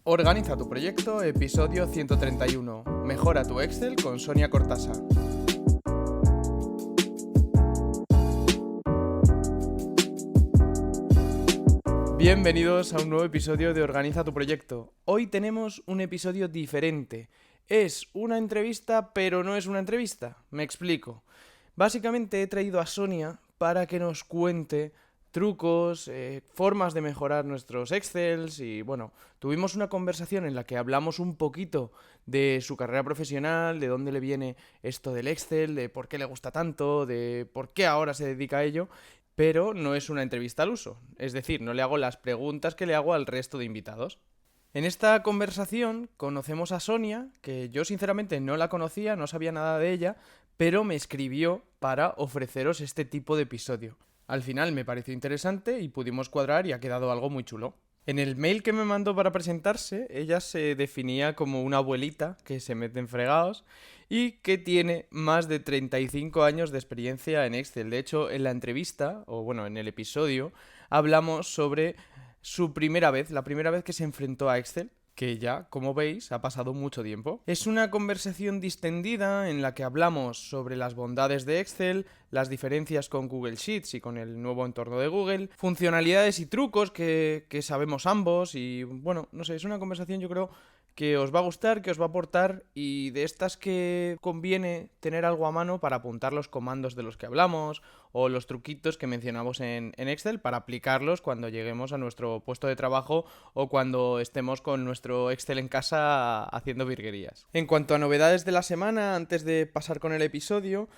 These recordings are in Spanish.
Organiza tu proyecto, episodio 131. Mejora tu Excel con Sonia Cortasa. Bienvenidos a un nuevo episodio de Organiza tu proyecto. Hoy tenemos un episodio diferente. Es una entrevista, pero no es una entrevista. Me explico. Básicamente he traído a Sonia para que nos cuente trucos, formas de mejorar nuestros Excels y bueno, tuvimos una conversación en la que hablamos un poquito de su carrera profesional, de dónde le viene esto del Excel, de por qué le gusta tanto, de por qué ahora se dedica a ello, pero no es una entrevista al uso, es decir, no le hago las preguntas que le hago al resto de invitados. En esta conversación conocemos a Sonia, que yo sinceramente no la conocía, no sabía nada de ella, pero me escribió para ofreceros este tipo de episodio. Al final me pareció interesante y pudimos cuadrar y ha quedado algo muy chulo. En el mail que me mandó para presentarse, ella se definía como una abuelita que se mete en fregados y que tiene más de 35 años de experiencia en Excel. De hecho, en la entrevista, o bueno, en el episodio, hablamos sobre su primera vez, la primera vez que se enfrentó a Excel, que ya, como veis, ha pasado mucho tiempo. Es una conversación distendida en la que hablamos sobre las bondades de Excel, las diferencias con Google Sheets y con el nuevo entorno de Google, funcionalidades y trucos que sabemos ambos y bueno, no sé, es una conversación yo creo que os va a gustar, que os va a aportar y de estas que conviene tener algo a mano para apuntar los comandos de los que hablamos o los truquitos que mencionamos en Excel para aplicarlos cuando lleguemos a nuestro puesto de trabajo o cuando estemos con nuestro Excel en casa haciendo virguerías. En cuanto a novedades de la semana, antes de pasar con el episodio,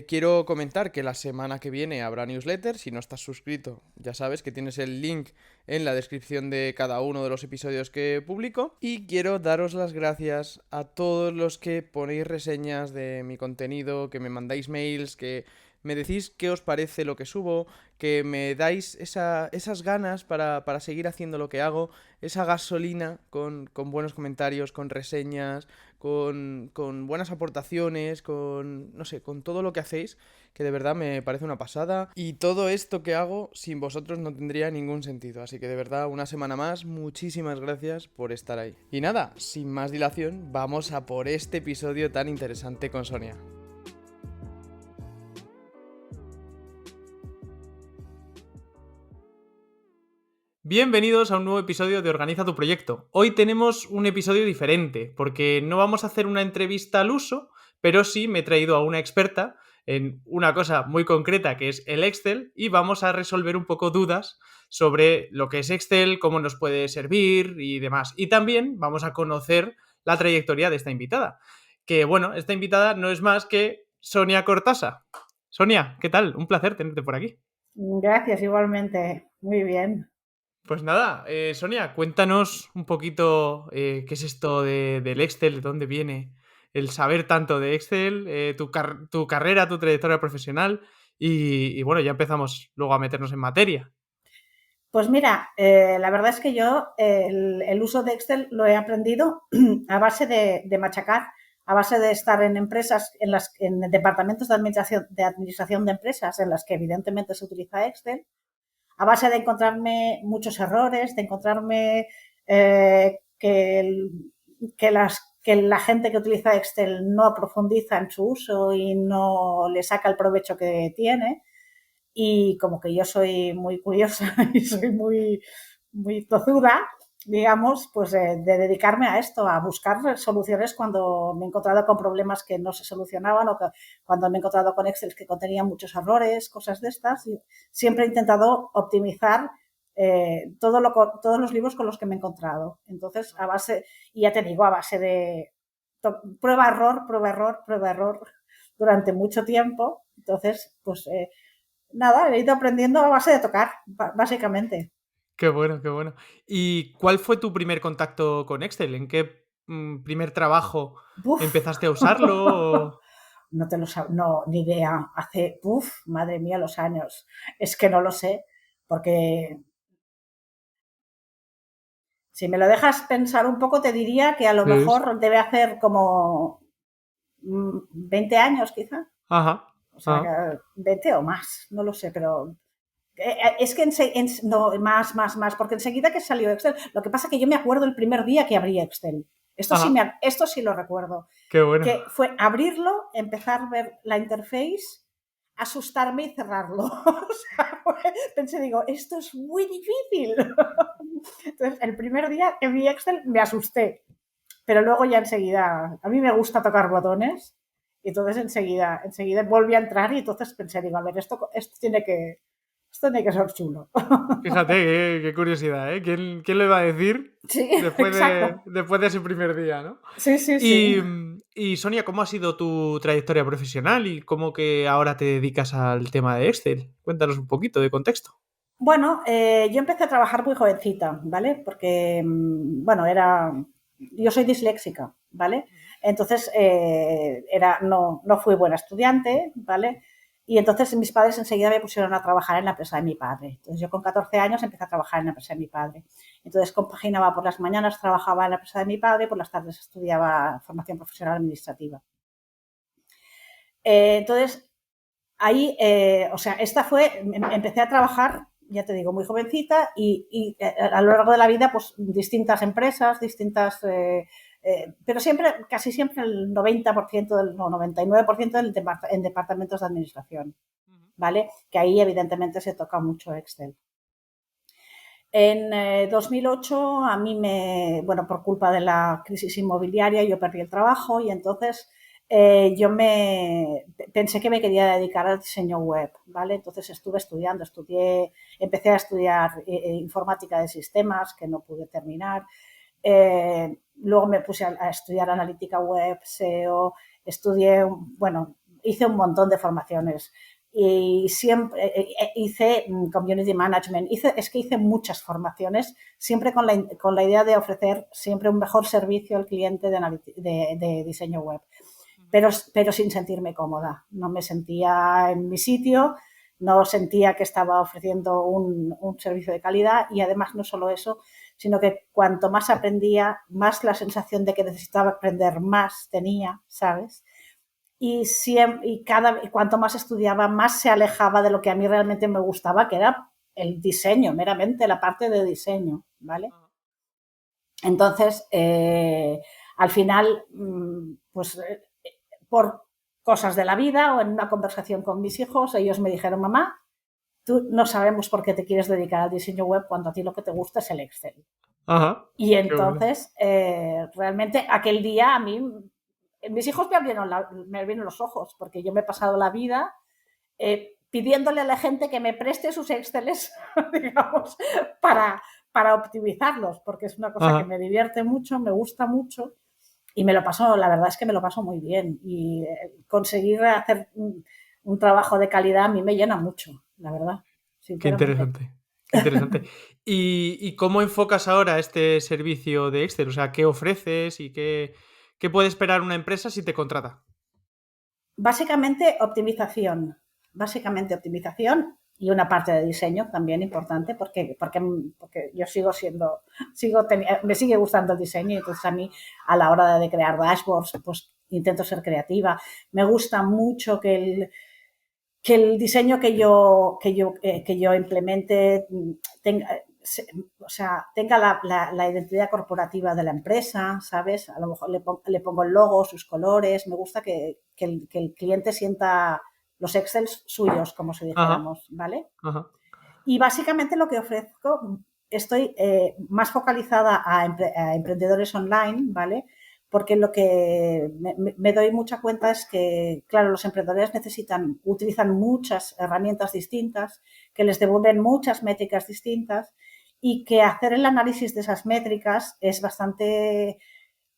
quiero comentar que la semana que viene habrá newsletter. Si no estás suscrito, ya sabes que tienes el link en la descripción de cada uno de los episodios que publico. Y quiero daros las gracias a todos los que ponéis reseñas de mi contenido, que me mandáis mails, que me decís qué os parece lo que subo, que me dais esas ganas para seguir haciendo lo que hago, esa gasolina con buenos comentarios, con reseñas, con buenas aportaciones, con, no sé, con todo lo que hacéis, que de verdad me parece una pasada. Y todo esto que hago sin vosotros no tendría ningún sentido. Así que de verdad, una semana más, muchísimas gracias por estar ahí. Y nada, sin más dilación, vamos a por este episodio tan interesante con Sonia. Bienvenidos a un nuevo episodio de Organiza tu proyecto. Hoy tenemos un episodio diferente, porque no vamos a hacer una entrevista al uso, pero sí me he traído a una experta en una cosa muy concreta que es el Excel y vamos a resolver un poco dudas sobre lo que es Excel, cómo nos puede servir y demás. Y también vamos a conocer la trayectoria de esta invitada, que bueno, esta invitada no es más que Sonia Cortasa. Sonia, ¿qué tal? Un placer tenerte por aquí. Gracias, igualmente. Muy bien. Pues nada, Sonia, cuéntanos un poquito qué es esto del Excel, de dónde viene el saber tanto de Excel, tu carrera, tu trayectoria profesional y bueno, ya empezamos luego a meternos en materia. Pues mira, la verdad es que yo el uso de Excel lo he aprendido a base de machacar, a base de estar en empresas, en departamentos de administración de empresas en las que evidentemente se utiliza Excel, a base de encontrarme muchos errores, de encontrarme que la gente que utiliza Excel no profundiza en su uso y no le saca el provecho que tiene. Y como que yo soy muy curiosa y soy muy tozuda, digamos, pues de dedicarme a esto, a buscar soluciones cuando me he encontrado con problemas que no se solucionaban o que, cuando me he encontrado con Excel que contenían muchos errores, cosas de estas. Y siempre he intentado optimizar todos los libros con los que me he encontrado. Entonces, a base, y ya te digo, a base de prueba, error, prueba, error, prueba, error, durante mucho tiempo. Entonces, pues nada, he ido aprendiendo a base de tocar, básicamente. Qué bueno, qué bueno. ¿Y cuál fue tu primer contacto con Excel? ¿En qué primer trabajo Buf, empezaste a usarlo? no te lo no, ni idea. Hace, madre mía, los años. Es que no lo sé, porque si me lo dejas pensar un poco, te diría que a lo Sí. mejor debe hacer como 20 años, quizá. Ajá, O sea, ajá. 20 o más, no lo sé, pero Es que no, más, porque enseguida que salió Excel, lo que pasa es que yo me acuerdo el primer día que abrí Excel. Esto sí lo recuerdo. Qué bueno. Que fue abrirlo, empezar a ver la interface, asustarme y cerrarlo. O sea, pensé, digo, esto es muy difícil. Entonces, el primer día que vi Excel me asusté, pero luego ya enseguida, a mí me gusta tocar botones, y entonces enseguida volví a entrar y entonces pensé, digo, a ver, esto tiene que ser chulo. Fíjate, qué curiosidad, ¿eh? ¿Quién lo iba a decir Sí, exacto. después de ese primer día, ¿no? Sí, sí, sí. Y Sonia, ¿cómo ha sido tu trayectoria profesional y cómo que ahora te dedicas al tema de Excel? Cuéntanos un poquito de contexto. Bueno, yo empecé a trabajar muy jovencita, ¿vale? Porque, bueno, yo soy disléxica, ¿vale? Entonces, no fui buena estudiante, ¿vale? Y entonces mis padres enseguida me pusieron a trabajar en la empresa de mi padre. Entonces yo con 14 años empecé a trabajar en la empresa de mi padre. Entonces compaginaba por las mañanas, trabajaba en la empresa de mi padre, por las tardes estudiaba formación profesional administrativa. Entonces, ahí, o sea, empecé a trabajar, ya te digo, muy jovencita y a lo largo de la vida, pues distintas empresas, pero siempre, casi siempre el 90%, no, 99% en departamentos de administración, ¿vale? Que ahí evidentemente se toca mucho Excel. En 2008 a mí bueno, por culpa de la crisis inmobiliaria yo perdí el trabajo y entonces yo pensé que me quería dedicar al diseño web, ¿vale? Entonces empecé a estudiar informática de sistemas, que no pude terminar. Luego me puse a estudiar analítica web, SEO, bueno, hice un montón de formaciones y siempre hice community management, es que hice muchas formaciones, siempre con la idea de ofrecer siempre un mejor servicio al cliente de diseño web, pero sin sentirme cómoda. No me sentía en mi sitio, no sentía que estaba ofreciendo un servicio de calidad y además no solo eso, sino que cuanto más aprendía, más la sensación de que necesitaba aprender más tenía, ¿sabes? Y cuanto más estudiaba, más se alejaba de lo que a mí realmente me gustaba, que era el diseño, meramente la parte de diseño, ¿vale? Entonces, al final, pues por cosas de la vida o en una conversación con mis hijos, ellos me dijeron, mamá, tú no sabemos por qué te quieres dedicar al diseño web cuando a ti lo que te gusta es el Excel. Ajá, Y qué bueno. entonces, realmente aquel día a mí, mis hijos me abrieron los ojos, porque yo me he pasado la vida pidiéndole a la gente que me preste sus Exceles, digamos, para optimizarlos, porque es una cosa que Ajá. me divierte mucho, me gusta mucho y la verdad es que me lo paso muy bien. Y conseguir hacer un trabajo de calidad a mí me llena mucho, la verdad, Qué sinceramente. interesante. Qué interesante. ¿Y cómo enfocas ahora este servicio de Excel? O sea, ¿qué ofreces y qué puede esperar una empresa si te contrata? Básicamente optimización y una parte de diseño también importante porque yo me sigue gustando el diseño y entonces a mí a la hora de crear dashboards pues intento ser creativa. Me gusta mucho que el diseño que yo implemente tenga, o sea, tenga la identidad corporativa de la empresa, ¿sabes? A lo mejor le pongo el logo, sus colores. Me gusta que el cliente sienta los Excels suyos, como si Ajá, dijéramos, ¿vale? ajá. Y básicamente lo que ofrezco, estoy más focalizada a emprendedores online, ¿vale? Porque lo que me doy mucha cuenta es que, claro, los emprendedores utilizan muchas herramientas distintas, que les devuelven muchas métricas distintas y que hacer el análisis de esas métricas es bastante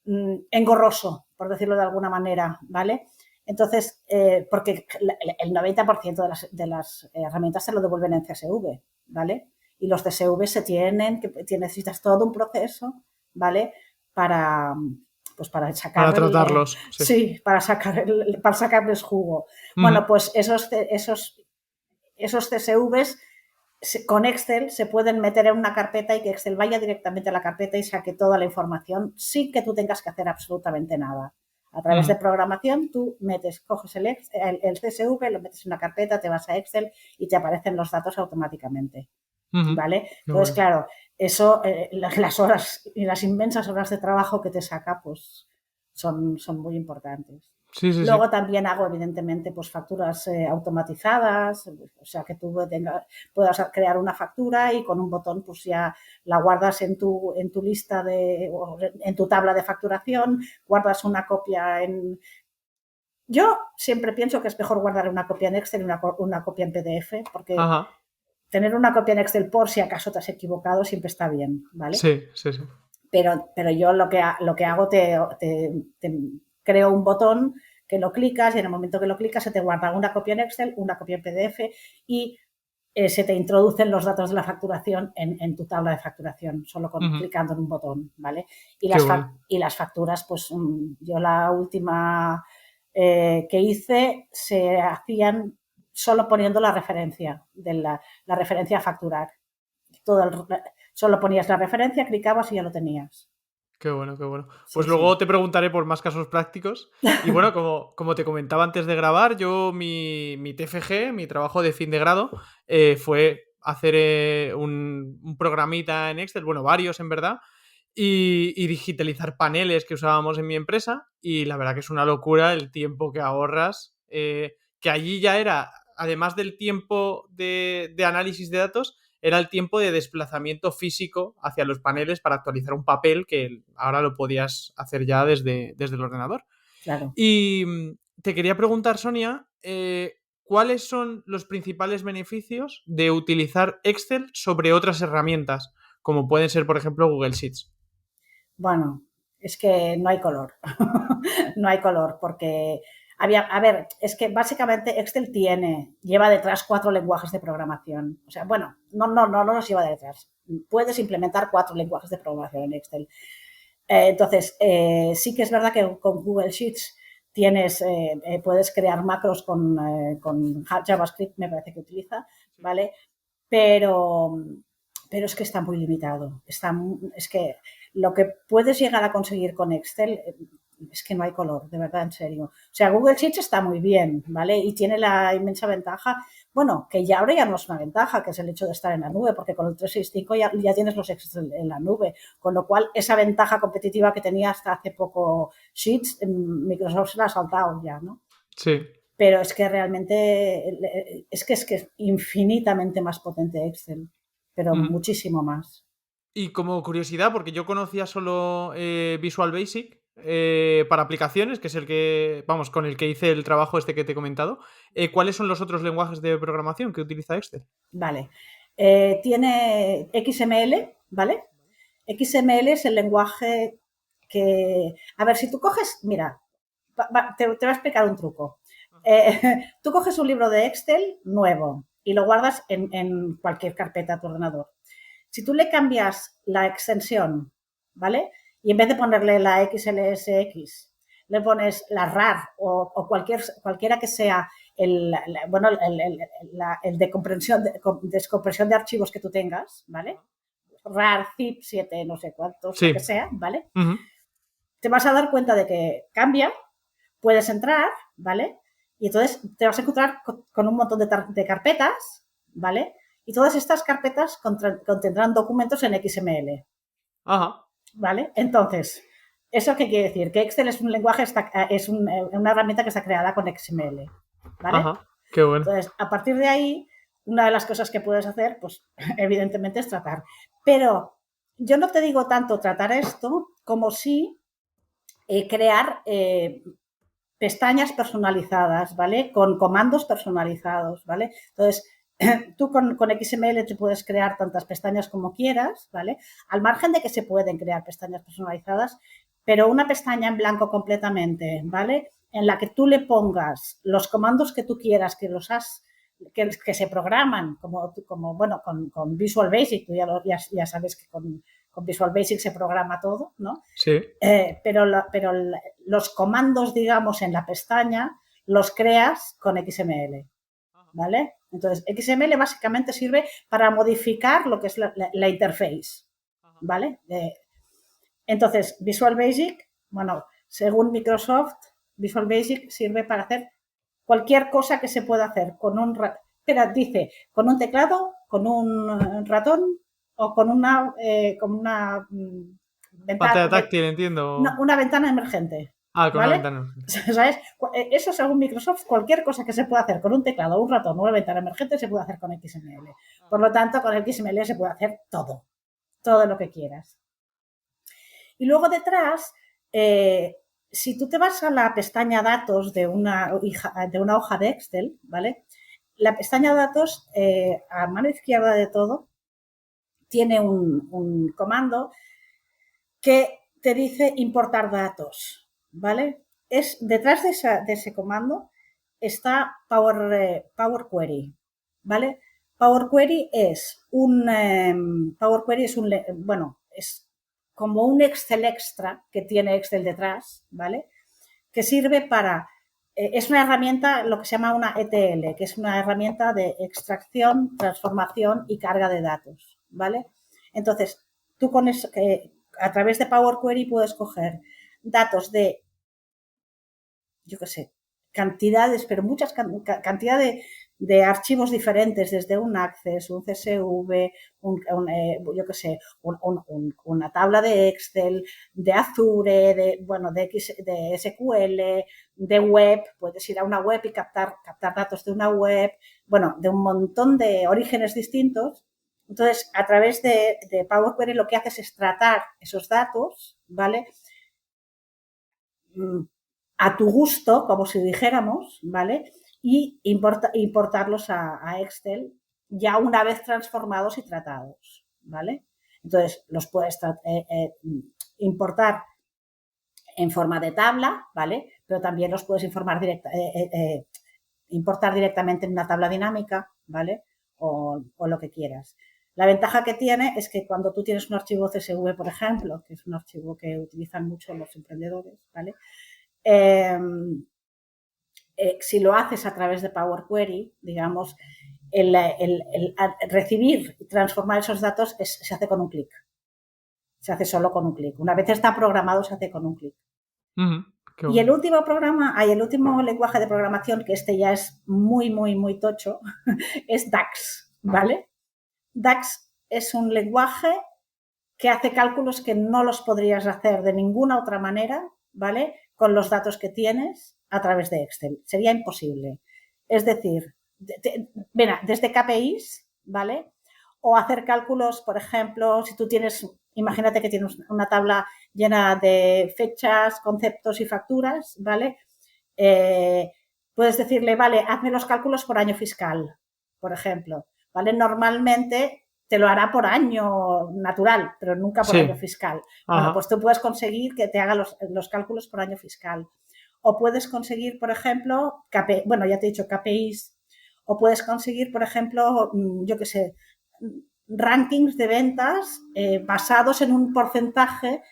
engorroso, por decirlo de alguna manera, ¿vale? Entonces, porque el 90% de las herramientas se lo devuelven en CSV, ¿vale? Y los CSV necesitas todo un proceso, ¿vale? Para, pues para Para sacar tratarlos, sí. sí, para sacarles jugo. Ujú. Bueno, pues esos CSVs con Excel se pueden meter en una carpeta y que Excel vaya directamente a la carpeta y saque toda la información sin que tú tengas que hacer absolutamente nada. A través de programación tú coges el CSV, lo metes en una carpeta, te vas a Excel y te aparecen los datos automáticamente. ¿Vale? Entonces, claro, eso, las horas y las inmensas horas de trabajo que te saca, pues son muy importantes. Luego también hago, evidentemente, pues facturas automatizadas, o sea, que tú puedas crear una factura y con un botón pues ya la guardas en tu lista en tu tabla de facturación, guardas una copia en... Yo siempre pienso que es mejor guardar una copia en Excel y una copia en PDF, porque tener una copia en Excel por si acaso te has equivocado siempre está bien, ¿vale? Sí. Pero yo lo que hago, te creo un botón que lo clicas y en el momento que lo clicas se te guarda una copia en Excel, una copia en PDF y se te introducen los datos de la facturación en tu tabla de facturación, solo clicando en un botón, ¿vale? Y las facturas, pues yo la última que hice se hacían solo poniendo la referencia, la referencia a facturar. Solo ponías la referencia, clicabas y ya lo tenías. Qué bueno. Pues luego te preguntaré por más casos prácticos. Y bueno, como te comentaba antes de grabar, yo mi TFG, mi trabajo de fin de grado, fue hacer un programita en Excel, bueno, varios en verdad, y digitalizar paneles que usábamos en mi empresa. Y la verdad que es una locura el tiempo que ahorras, que allí ya era, además del tiempo de análisis de datos, era el tiempo de desplazamiento físico hacia los paneles para actualizar un papel que ahora lo podías hacer ya desde el ordenador. Claro. Y te quería preguntar, Sonia, ¿cuáles son los principales beneficios de utilizar Excel sobre otras herramientas, como pueden ser, por ejemplo, Google Sheets? Bueno, es que no hay color. No hay color porque... A ver, es que básicamente Excel lleva detrás 4 lenguajes de programación. O sea, bueno, no los lleva detrás. Puedes implementar 4 lenguajes de programación en Excel. Entonces, sí que es verdad que con Google Sheets puedes crear macros con JavaScript, me parece que utiliza, ¿vale? Pero es que está muy limitado. Es que lo que puedes llegar a conseguir con Excel es que no hay color, de verdad, en serio. O sea, Google Sheets está muy bien, ¿vale? Y tiene la inmensa ventaja, bueno, que ya ahora ya no es una ventaja, que es el hecho de estar en la nube, porque con el 365 ya tienes los Excel en la nube, con lo cual esa ventaja competitiva que tenía hasta hace poco Sheets, Microsoft se la ha saltado ya, ¿no? Sí. Pero es que realmente es que es infinitamente más potente Excel, pero muchísimo más. Y como curiosidad, porque yo conocía solo Visual Basic para aplicaciones, que es con el que hice el trabajo este que te he comentado, ¿cuáles son los otros lenguajes de programación que utiliza Excel? Vale. Tiene XML, ¿vale? XML es el lenguaje que... A ver, si tú coges... Mira, te voy a explicar un truco. Tú coges un libro de Excel nuevo y lo guardas en cualquier carpeta de tu ordenador. Si tú le cambias la extensión, ¿vale? Y en vez de ponerle la XLSX, le pones la RAR o cualquiera que sea el descompresión de archivos que tú tengas, ¿vale? RAR, zip, 7, no sé cuántos, lo que sea, ¿vale? Te vas a dar cuenta de que cambia, puedes entrar, ¿vale? Y entonces te vas a encontrar con un montón de carpetas, ¿vale? Y todas estas carpetas contendrán documentos en XML. Ajá. ¿Vale? Entonces, ¿eso qué quiere decir? Que Excel es un lenguaje, es una herramienta que está creada con XML. ¿Vale? Ajá. Qué bueno. Entonces, a partir de ahí, una de las cosas que puedes hacer, pues, evidentemente, es tratar. Pero yo no te digo tanto tratar esto como si crear pestañas personalizadas, ¿vale? Con comandos personalizados, ¿vale? Entonces, tú con XML te puedes crear tantas pestañas como quieras, ¿vale? Al margen de que se pueden crear pestañas personalizadas, pero una pestaña en blanco completamente, ¿vale? En la que tú le pongas los comandos que tú quieras, que se programan, como bueno, con Visual Basic, tú ya sabes que con Visual Basic se programa todo, ¿no? Sí. Pero los comandos, digamos, en la pestaña los creas con XML, ¿vale? Entonces, XML básicamente sirve para modificar lo que es la interface, ¿vale? Entonces, Visual Basic, bueno, según Microsoft, Visual Basic sirve para hacer cualquier cosa que se pueda hacer con un dice, con un teclado, con un ratón o con una Pantalla ventana, táctil, entiendo. una ventana emergente. Ah, con una ¿Vale? ventana. ¿Sabes? Eso según Microsoft, cualquier cosa que se pueda hacer con un teclado, un ratón o una ventana emergente se puede hacer con XML. Por lo tanto, con XML se puede hacer todo, todo lo que quieras. Y luego detrás, si tú te vas a la pestaña datos de una hoja de Excel, ¿vale? La pestaña datos, a mano izquierda de todo, tiene un comando que te dice importar datos, ¿vale? Detrás de ese comando está Power Query, ¿vale? Power Query es bueno, es como un Excel extra que tiene Excel detrás, ¿vale? Que sirve para, es una herramienta, lo que se llama una ETL, que es una herramienta de extracción, transformación y carga de datos, ¿vale? Entonces, tú con eso, a través de Power Query puedes coger datos de, yo qué sé, cantidades, pero muchas cantidad de archivos diferentes, desde un Access, un CSV, yo qué sé, una tabla de Excel, de Azure, de SQL, de web, puedes ir a una web y captar datos de una web, bueno, de un montón de orígenes distintos. Entonces, a través de Power Query lo que haces es tratar esos datos, ¿vale? A tu gusto, como si dijéramos, ¿vale? Y importarlos a Excel ya una vez transformados y tratados, ¿vale? Entonces, los puedes importar en forma de tabla, ¿vale? Pero también los puedes importar directamente en una tabla dinámica, ¿vale? O lo que quieras. La ventaja que tiene es que cuando tú tienes un archivo CSV, por ejemplo, que es un archivo que utilizan mucho los emprendedores, ¿vale? Si lo haces a través de Power Query, digamos, el recibir y transformar esos datos se hace con un clic. Se hace solo con un clic. Una vez está programado, se hace con un clic. Y el último el último lenguaje de programación, que este ya es muy, muy, muy tocho, es DAX, ¿vale? DAX es un lenguaje que hace cálculos que no los podrías hacer de ninguna otra manera, ¿vale? Con los datos que tienes a través de Excel. Sería imposible. Es decir, desde KPIs, ¿vale? O hacer cálculos, por ejemplo, si tú tienes, imagínate que tienes una tabla llena de fechas, conceptos y facturas, ¿vale? Puedes decirle, vale, hazme los cálculos por año fiscal, por ejemplo, ¿vale? Normalmente te lo hará por año natural, pero nunca por año fiscal. Bueno, pues tú puedes conseguir que te haga los cálculos por año fiscal. O puedes conseguir, por ejemplo, bueno, ya te he dicho KPIs, o puedes conseguir, por ejemplo, yo qué sé, rankings de ventas basados en un porcentaje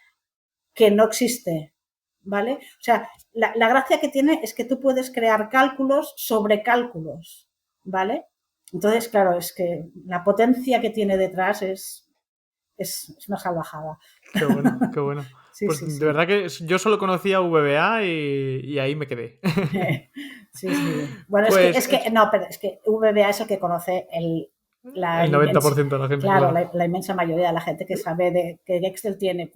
que no existe, ¿vale? O sea, la gracia que tiene es que tú puedes crear cálculos sobre cálculos, ¿vale? Entonces, claro, es que la potencia que tiene detrás es una salvajada. Qué bueno, qué bueno. Sí, Pues sí, de sí. verdad que yo solo conocía VBA y ahí me quedé. Sí, sí. Bueno, Pues no, pero es que VBA es el que conoce el 90% de la gente, claro, claro. la inmensa mayoría de la gente que sabe que Excel tiene,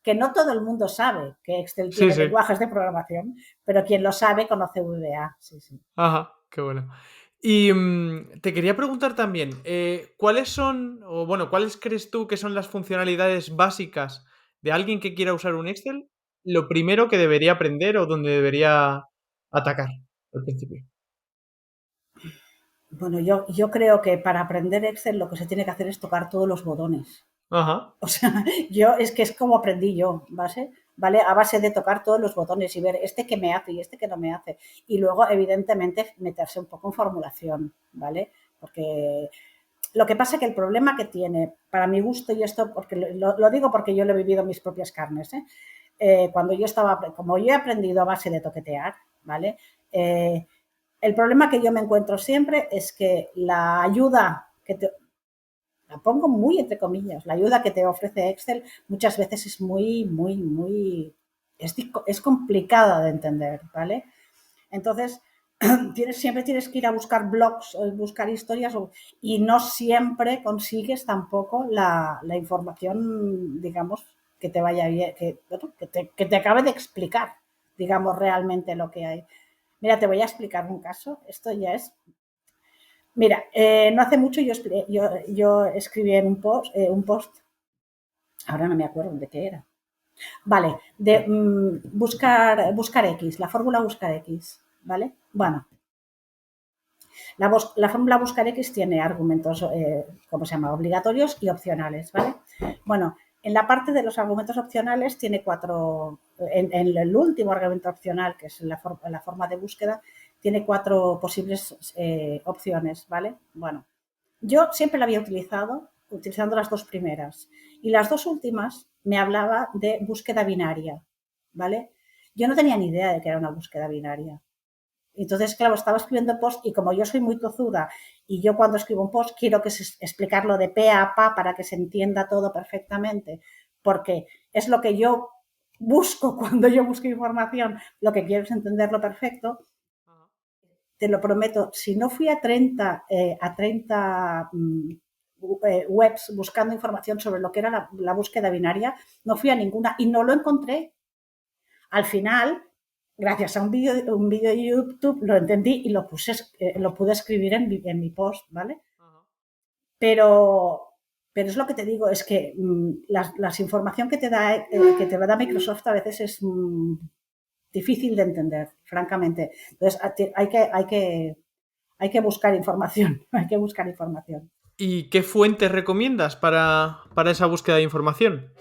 que no todo el mundo sabe que Excel Sí, tiene sí. lenguajes de programación, pero quien lo sabe conoce VBA. Sí, sí. Ajá, qué bueno. Y te quería preguntar también, ¿cuáles son, o bueno, cuáles crees tú que son las funcionalidades básicas de alguien que quiera usar un Excel? Lo primero que debería aprender o donde debería atacar al principio. Bueno, yo creo que para aprender Excel lo que se tiene que hacer es tocar todos los botones. Ajá. O sea, es que es como aprendí yo, ¿vale? A base de tocar todos los botones y ver este que me hace y este que no me hace. Y luego, evidentemente, meterse un poco en formulación, ¿vale? Porque lo que pasa es que el problema que tiene, para mi gusto, y esto porque lo digo porque yo lo he vivido en mis propias carnes, cuando yo como yo he aprendido a base de toquetear, ¿vale? El problema que yo me encuentro siempre es que la ayuda la pongo muy entre comillas, la ayuda que te ofrece Excel muchas veces es muy, muy, muy es complicada de entender, ¿vale? Entonces, siempre tienes que ir a buscar blogs, buscar historias y no siempre consigues tampoco la información, digamos, que te vaya bien, que te acabe de explicar, digamos, realmente lo que hay. Mira, te voy a explicar un caso. Esto ya es. Mira, no hace mucho yo escribí en un post, ahora no me acuerdo de qué era. Vale, de buscar X, la fórmula buscar X, ¿vale? Bueno, la fórmula buscar X tiene argumentos, ¿cómo se llama? Obligatorios y opcionales, ¿vale? Bueno, en la parte de los argumentos opcionales tiene cuatro, en el último argumento opcional, que es la forma de búsqueda, tiene cuatro posibles opciones, ¿vale? Bueno, yo siempre la había utilizado, utilizando las dos primeras. Y las dos últimas me hablaba de búsqueda binaria, ¿vale? Yo no tenía ni idea de que era una búsqueda binaria. Entonces, claro, estaba escribiendo post y como yo soy muy tozuda y yo cuando escribo un post quiero explicarlo de pe a pa para que se entienda todo perfectamente, porque es lo que yo busco cuando yo busco información, lo que quiero es entenderlo perfecto. Te lo prometo, si no fui a 30 webs buscando información sobre lo que era la búsqueda binaria, no fui a ninguna y no lo encontré. Al final, gracias a un vídeo de YouTube, lo entendí y lo pude escribir en mi post, ¿vale? Pero, pero es lo que te digo, es que las información que te da Microsoft a veces es difícil de entender, francamente. Entonces, hay que buscar información, hay que buscar información. ¿Y qué fuentes recomiendas para esa búsqueda de información?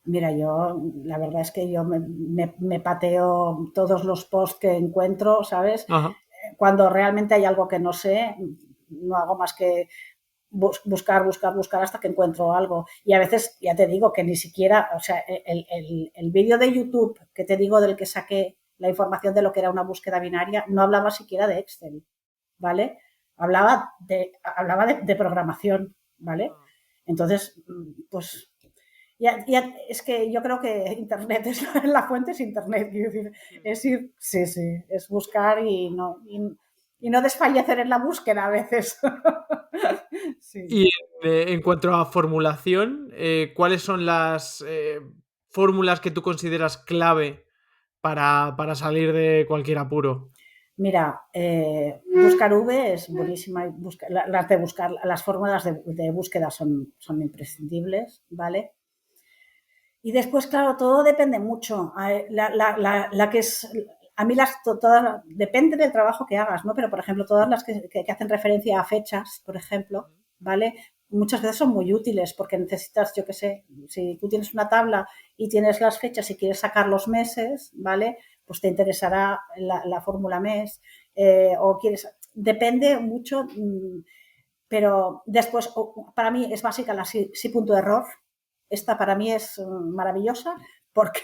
Mira, yo la verdad es que yo me pateo todos los posts que encuentro, ¿sabes? Ajá. Cuando realmente hay algo que no sé, no hago más que buscar hasta que encuentro algo. Y a veces, ya te digo, que ni siquiera, o sea, el vídeo de YouTube que te digo del que saqué la información de lo que era una búsqueda binaria, no hablaba siquiera de Excel, ¿vale? Hablaba de programación, ¿vale? Entonces, pues es que yo creo que Internet la fuente es Internet, quiero decir, es ir, sí, sí, es buscar y no desfallecer en la búsqueda a veces. Sí. Y en cuanto a formulación, ¿cuáles son las fórmulas que tú consideras clave para salir de cualquier apuro? Mira, buscar V es buenísima. Las fórmulas de búsqueda son imprescindibles, ¿vale? Y después, claro, todo depende mucho. La que es. A mí todas, depende del trabajo que hagas, ¿no? Pero, por ejemplo, todas las que hacen referencia a fechas, por ejemplo, ¿vale? Muchas veces son muy útiles porque necesitas, yo qué sé, si tú tienes una tabla y tienes las fechas y quieres sacar los meses, ¿vale? Pues te interesará la fórmula mes o quieres. Depende mucho, pero después, para mí es básica la sí punto de error. Esta para mí es maravillosa porque,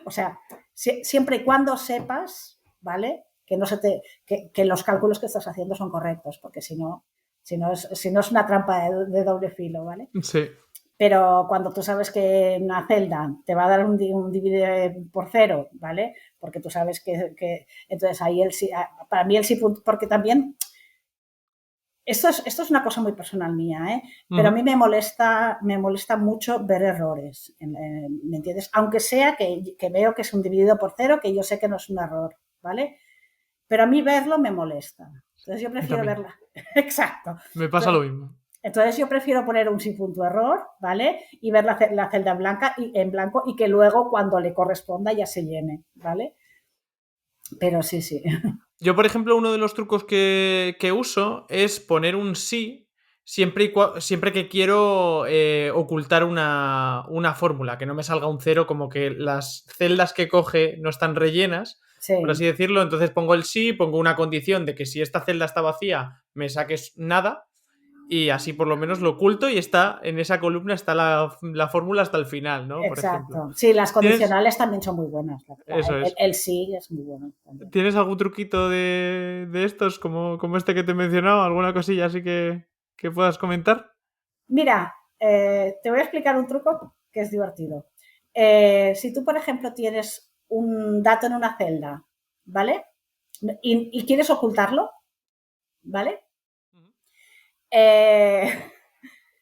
o sea, siempre y cuando sepas, ¿vale? Que, no se te, que los cálculos que estás haciendo son correctos, porque si no es una trampa de doble filo, ¿vale? Sí. Pero cuando tú sabes que una celda te va a dar un divide por cero, ¿vale? Porque tú sabes que entonces ahí para mí el sí punto, porque también esto es una cosa muy personal mía, ¿eh? Pero a mí me molesta mucho ver errores, ¿me entiendes? Aunque sea que veo que es un dividido por cero, que yo sé que no es un error, ¿vale? Pero a mí verlo me molesta. Entonces yo prefiero También. verla. Exacto. Me pasa lo mismo. Entonces yo prefiero poner un sin punto error, ¿vale? Y ver la celda en blanco y que luego cuando le corresponda ya se llene, ¿vale? Pero sí, sí. Yo, por ejemplo, uno de los trucos que uso es poner un sí siempre que quiero ocultar una fórmula, que no me salga un cero, como que las celdas que coge no están rellenas, por Sí. así decirlo. Entonces pongo el sí, pongo una condición de que si esta celda está vacía, me saques nada. Y así por lo menos lo oculto y está en esa columna está la fórmula hasta el final, ¿no? Por ejemplo. Exacto. Sí, las ¿Tienes? condicionales también son muy buenas. Eso El, es. el sí es muy bueno también. ¿Tienes algún truquito de estos, como este que te he mencionado? ¿Alguna cosilla así que puedas comentar? Mira, te voy a explicar un truco que es divertido. Si tú, por ejemplo, tienes un dato en una celda, ¿vale? Y quieres ocultarlo, ¿vale?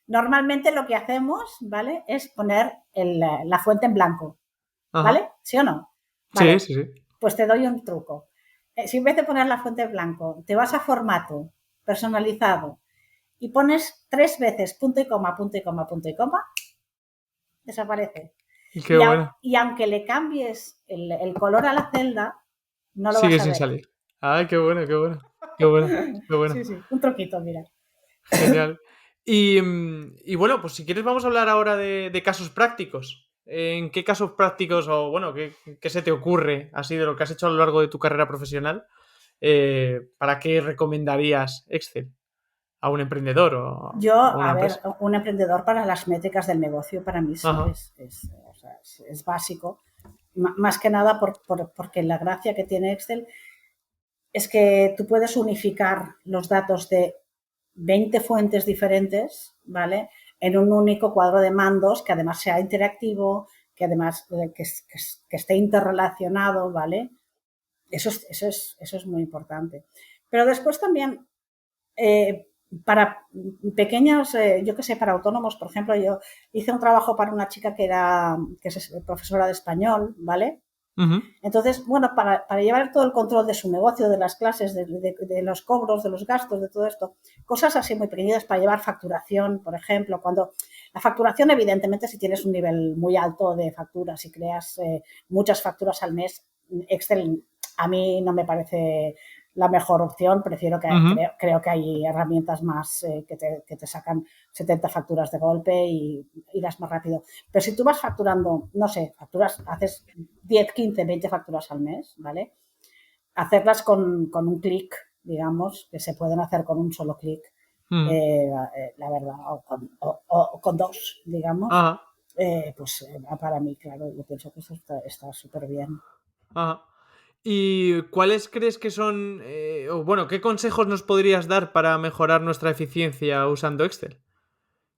Normalmente lo que hacemos, ¿vale? Es poner la fuente en blanco, ¿vale? Ajá. ¿Sí o no? Sí, Vale, sí, sí. pues te doy un truco. Si en vez de poner la fuente en blanco, te vas a formato personalizado y pones 3 veces punto y coma, punto y coma, punto y coma, desaparece. Qué bueno. Y aunque le cambies el color a la celda, no lo Sigue vas a sin ver. salir. Ah, qué bueno, qué bueno. Qué bueno, qué bueno. Sí, sí, un truquito, mira. Genial. Y bueno, pues si quieres vamos a hablar ahora de casos prácticos. ¿En qué casos prácticos o bueno, qué se te ocurre así de lo que has hecho a lo largo de tu carrera profesional? ¿Para qué recomendarías Excel a un emprendedor o Yo, a una a ver, empresa? un emprendedor para las métricas del negocio para mí Ajá. o sea, es básico. Más que nada porque la gracia que tiene Excel es que tú puedes unificar los datos de 20 fuentes diferentes, ¿vale? En un único cuadro de mandos que además sea interactivo, que además que esté interrelacionado, ¿vale? Eso es muy importante. Pero después también, eh, para pequeños, yo que sé, para autónomos, por ejemplo, yo hice un trabajo para una chica que es profesora de español, ¿vale? Ujú. Entonces, bueno, para llevar todo el control de su negocio, de las clases, de los cobros, de los gastos, de todo esto, cosas así muy pequeñitas para llevar facturación, por ejemplo, cuando la facturación, evidentemente, si tienes un nivel muy alto de facturas, si creas muchas facturas al mes, Excel a mí no me parece la mejor opción, Ujú. creo que hay herramientas más que te sacan 70 facturas de golpe y irás más rápido. Pero si tú vas facturando, no sé, haces 10, 15, 20 facturas al mes, ¿vale? Hacerlas con un clic, digamos, que se pueden hacer con un solo clic, Ujú. la verdad, o con dos, digamos, Ajá. para mí, claro, yo pienso que eso está súper bien. Ajá. ¿Y cuáles crees que son, o bueno, qué consejos nos podrías dar para mejorar nuestra eficiencia usando Excel?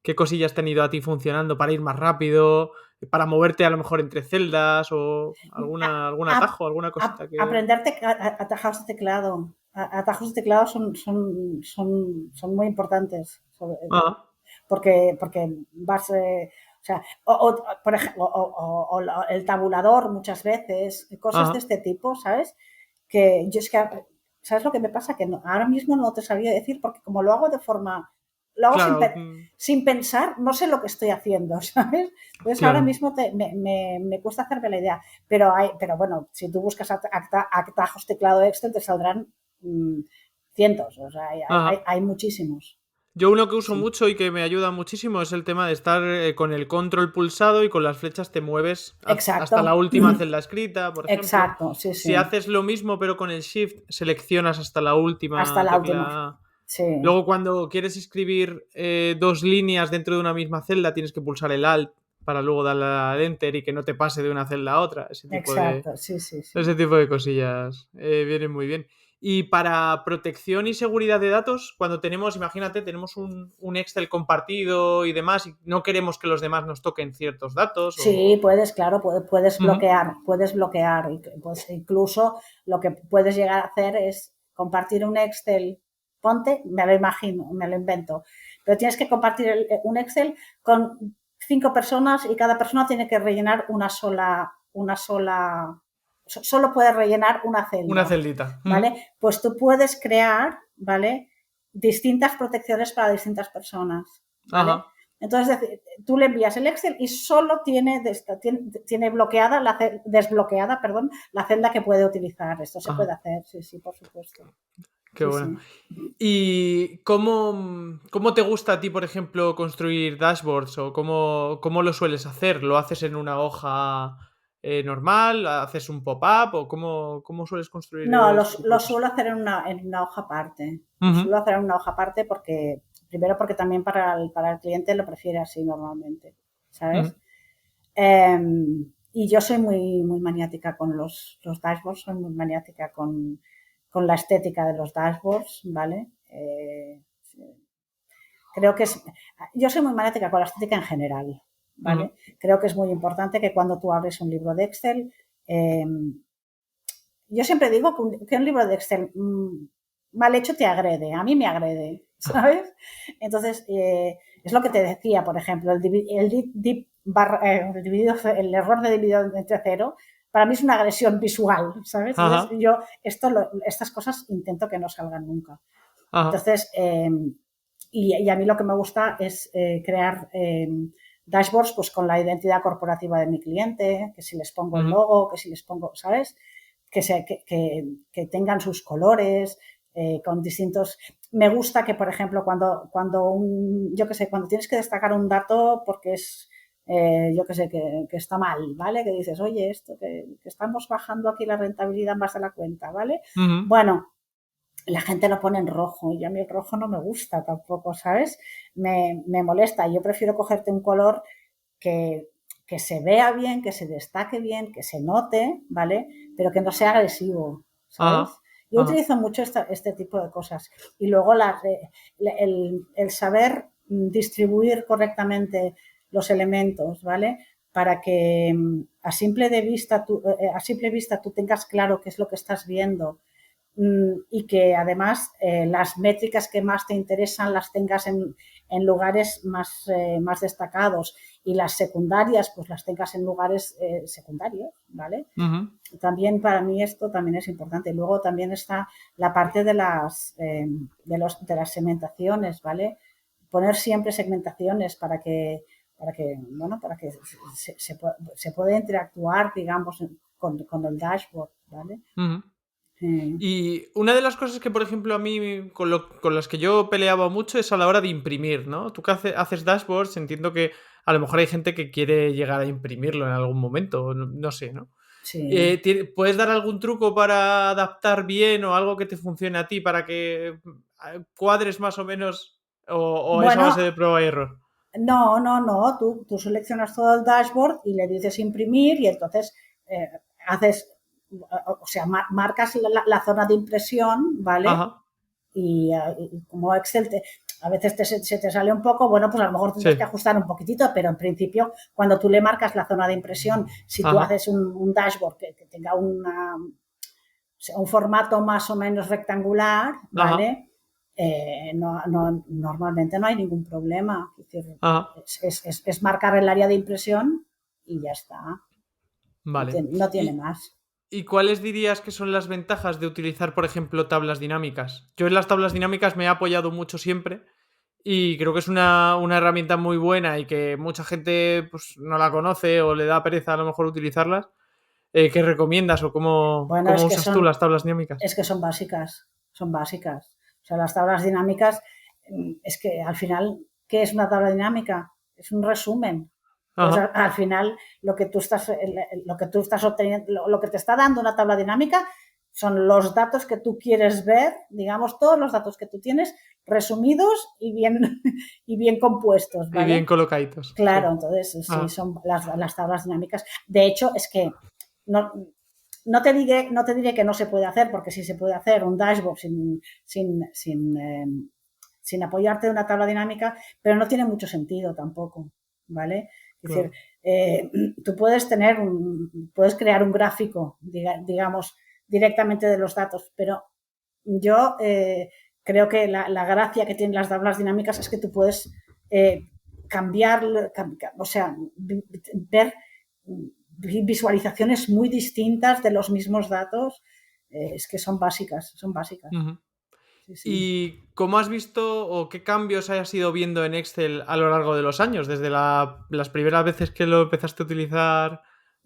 ¿Qué cosillas te han ido a ti funcionando para ir más rápido, para moverte a lo mejor entre celdas o algún atajo, alguna cosita que... Aprenderte atajos de teclado. Atajos de teclado son muy importantes. Ah, Porque vas, o sea, por ejemplo, el tabulador muchas veces, cosas de ajá, este tipo, ¿sabes? Que yo es que, ¿sabes lo que me pasa? Que ahora mismo no te sabría decir, porque como lo hago de forma, lo hago claro, sin pensar, no sé lo que estoy haciendo, ¿sabes? Entonces ahora claro. mismo me cuesta hacerme la idea, pero bueno, si tú buscas atajos teclado Excel te saldrán cientos, o sea, Ajá. hay muchísimos. Yo uno que uso Sí. mucho y que me ayuda muchísimo es el tema de estar con el control pulsado y con las flechas te mueves Exacto, hasta la última celda escrita, por ejemplo. exacto, sí, Si sí, haces lo mismo pero con el shift, seleccionas hasta la hasta última la última, tecla. sí, Luego, cuando quieres escribir dos líneas dentro de una misma celda, tienes que pulsar el Alt para luego darle al Enter y que no te pase de una celda a otra. exacto, sí, sí, sí. Ese tipo de cosillas vienen muy bien. Y para protección y seguridad de datos, cuando tenemos, imagínate, tenemos un Excel compartido y demás, y no queremos que los demás nos toquen ciertos datos Sí, o... puedes, claro, Ujú. puedes bloquear, y pues incluso lo que puedes llegar a hacer es compartir un Excel, ponte, me lo imagino, me lo invento, pero tienes que compartir un Excel con 5 personas y cada persona tiene que rellenar solo puede rellenar una Una celda, celdita. Ujú. ¿vale? Pues tú puedes crear, ¿vale? Distintas protecciones para distintas personas, ¿vale? Ajá. Entonces, tú le envías el Excel y solo tiene bloqueada desbloqueada, perdón, la celda que puede utilizar. Esto se puede Ajá. hacer, sí, sí, por supuesto. Qué Sí, bueno. sí. ¿Y cómo te gusta a ti, por ejemplo, construir dashboards o cómo lo sueles hacer? ¿Lo haces en una hoja normal? ¿Haces un pop-up o cómo sueles construir No, ese tipo lo de cosas? suelo hacer en una hoja aparte. Lo Ujú, suelo hacer en una hoja aparte porque, primero porque también para el cliente lo prefiere así normalmente, ujú. ¿sabes? Y yo soy muy maniática con los dashboards, soy muy maniática con la estética de los dashboards, ¿vale? Creo que es, yo soy muy maniática con la estética en general, Ujú. ¿vale? Creo que es muy importante que cuando tú abres un libro de Excel, eh, yo siempre digo que un libro de Excel mal hecho te agrede, a mí me agrede, ¿sabes? Entonces, es lo que te decía, por ejemplo, el error de dividido entre cero, para mí es una agresión visual, ¿sabes? Entonces, Ajá, yo estas cosas intento que no salgan nunca. ajá. Entonces, y a mí lo que me gusta es crear dashboards pues con la identidad corporativa de mi cliente, que si les pongo el Ujú. logo, que si les pongo, ¿sabes? Que tengan sus colores, con distintos... Me gusta que, por ejemplo, yo qué sé, cuando tienes que destacar un dato porque es, yo qué sé, que está mal, ¿vale? Que dices, oye, esto, que estamos bajando aquí la rentabilidad más de la cuenta, ¿vale? Ujú. Bueno, la gente lo pone en rojo y a mí el rojo no me gusta tampoco, ¿sabes? Me molesta. Yo prefiero cogerte un color que, que se vea bien, que se destaque bien, que se note, ¿vale? Pero que no sea agresivo, ¿sabes? Ajá, Yo ajá. utilizo mucho este tipo de cosas. Y luego el saber distribuir correctamente los elementos, ¿vale? Para que a simple vista tú tengas claro qué es lo que estás viendo y que además las métricas que más te interesan las tengas en lugares más destacados y las secundarias pues las tengas en lugares secundarios, ¿vale? Ujú. También para mí esto también es importante. Luego también está la parte de las segmentaciones, ¿vale? Poner siempre segmentaciones para que se pueda interactuar, digamos, con el dashboard, ¿vale? Ujú. Eh, Y una de las cosas que, por ejemplo, a mí con las que yo peleaba mucho es a la hora de imprimir, ¿no? Tú que haces dashboards, entiendo que a lo mejor hay gente que quiere llegar a imprimirlo en algún momento, no, no sé, ¿no? sí. ¿Puedes dar algún truco para adaptar bien o algo que te funcione a ti para que cuadres más o menos o es a base Bueno, de prueba y error? no. Tú seleccionas todo el dashboard y le dices imprimir y entonces eh, haces, o sea, marcas la zona de impresión, ¿vale? Ajá, Y como Excel a veces se te sale un poco, bueno, pues a lo mejor tendrás sí, que ajustar un poquitito, pero en principio, cuando tú le marcas la zona de impresión, si tú ajá, haces un dashboard que tenga un formato más o menos rectangular, ajá, ¿vale? Normalmente no hay ningún problema. Es, decir, ajá, es marcar el área de impresión y ya está. vale. No tiene ¿Y, más. ¿Y cuáles dirías que son las ventajas de utilizar, por ejemplo, tablas dinámicas? Yo en las tablas dinámicas me he apoyado mucho siempre y creo que es una herramienta muy buena y que mucha gente pues, no la conoce o le da pereza a lo mejor utilizarlas. ¿Qué recomiendas o Bueno, cómo usas tú las tablas dinámicas? es que son básicas, son básicas. O sea, las tablas dinámicas, es que al final, ¿qué es una tabla dinámica? Es un resumen. Entonces, Ajá, al final, lo que tú estás obteniendo, lo que te está dando una tabla dinámica son los datos que tú quieres ver, digamos, todos los datos que tú tienes resumidos y bien compuestos, y bien ¿vale? colocaditos, sí. Claro, entonces sí, Ajá, son las tablas dinámicas. De hecho, es que no, no te diré que no se puede hacer, porque sí se puede hacer un dashboard sin apoyarte de una tabla dinámica, pero no tiene mucho sentido tampoco, ¿vale? Es decir, claro. eh, tú puedes crear un gráfico, digamos, directamente de los datos, pero yo creo que la gracia que tienen las tablas dinámicas es que tú puedes eh, o sea, ver visualizaciones muy distintas de los mismos datos. Es que son básicas, son básicas. Ujú. Sí, sí. ¿Y cómo has visto o qué cambios hayas ido viendo en Excel a lo largo de los años, desde las primeras veces que lo empezaste a utilizar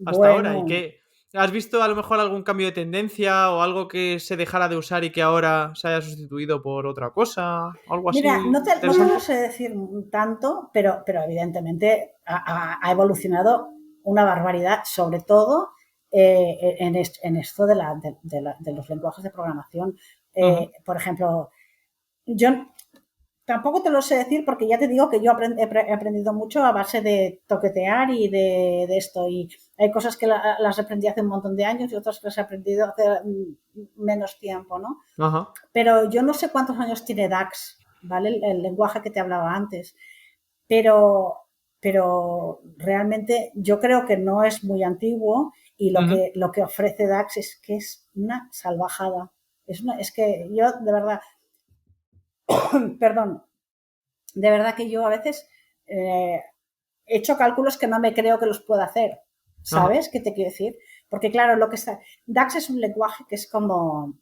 hasta ahora? ¿Y Bueno, qué has visto a lo mejor algún cambio de tendencia o algo que se dejara de usar y que ahora se haya sustituido por otra cosa? ¿Algo mira, así no te lo interesante? sé decir tanto, pero evidentemente ha evolucionado una barbaridad, sobre todo en esto de los lenguajes de programación. Ujú, Por ejemplo, yo tampoco te lo sé decir porque ya te digo que yo he aprendido mucho a base de toquetear y de esto. Y hay cosas que las aprendí hace un montón de años y otras que las he aprendido hace menos tiempo, ¿no? ajá, Pero yo no sé cuántos años tiene DAX, ¿vale? El lenguaje que te hablaba antes. Pero, pero realmente yo creo que no es muy antiguo Y lo que ofrece DAX es que es una salvajada. Es que yo, de verdad, perdón, de verdad que yo a veces he hecho cálculos que no me creo que los pueda hacer. ¿Sabes qué te quiero decir? Porque claro, lo que está... DAX es un lenguaje que es como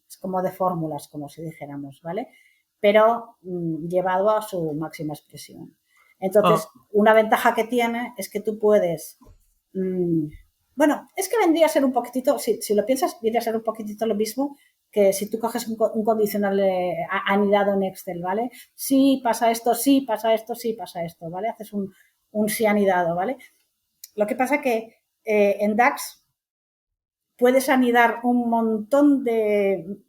de fórmulas, como si dijéramos, ¿vale? Pero llevado a su máxima expresión. Entonces, una ventaja que tiene es que tú puedes... bueno, es que vendría a ser un poquitito, si lo piensas, vendría a ser un poquitito lo mismo que si tú coges un condicional anidado en Excel, ¿vale? Sí pasa esto, sí pasa esto, sí pasa esto, ¿vale? Haces un sí anidado, ¿vale? Lo que pasa que en DAX puedes anidar un montón de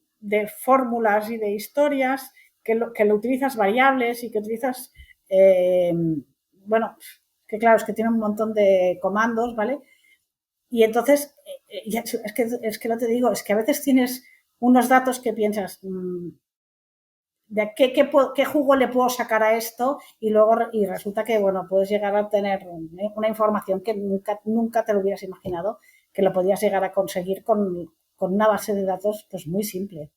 fórmulas y de historias que lo utilizas variables y que utilizas, bueno, que claro, es que tiene un montón de comandos, ¿vale? Y entonces, es que no te digo, es que a veces tienes unos datos que piensas, de qué jugo le puedo sacar a esto y luego resulta que, bueno, puedes llegar a obtener una información que nunca te lo hubieras imaginado, que lo podías llegar a conseguir con una base de datos pues muy simple,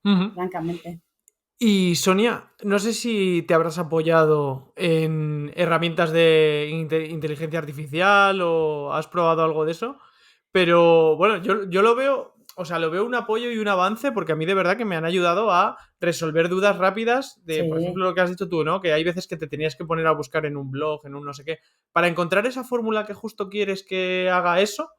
francamente. Y Sonia, no sé si te habrás apoyado en herramientas de inteligencia artificial o has probado algo de eso, pero bueno, yo lo veo, o sea, lo veo un apoyo y un avance porque a mí de verdad que me han ayudado a resolver dudas rápidas de, por ejemplo, lo que has dicho tú, ¿no? Que hay veces que te tenías que poner a buscar en un blog, en un no sé qué, para encontrar esa fórmula que justo quieres que haga eso.